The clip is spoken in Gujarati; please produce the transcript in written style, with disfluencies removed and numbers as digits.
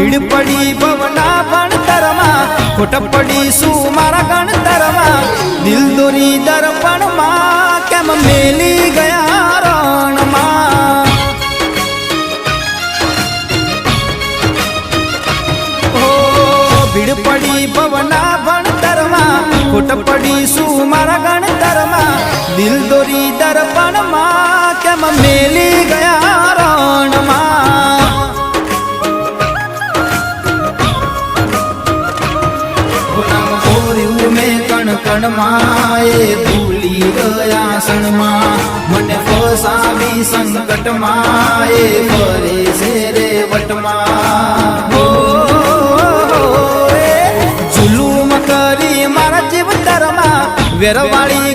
ભીડ પડી ભવના ભણતરમાં ખોટ પડી શું મારા ગણતરમાં દિલ દોરી દર્પણમાં કેમ મેલી ગયા રણમાં ભીડ પડી ભવના ભણતરમાં ખોટ પડી શું મારા ગણતરમાં દિલ દોરી દર્પણમાં કેમ મેલી ગયા રણમાં મેં કણ કણમાં એ ભૂલી ગયા ક્ષણમાં મને ફસાવી સંકટમાં એ ફરે છે રે વટમાં જુલુમ કરી મારા જીવતરમાં વેરવાળી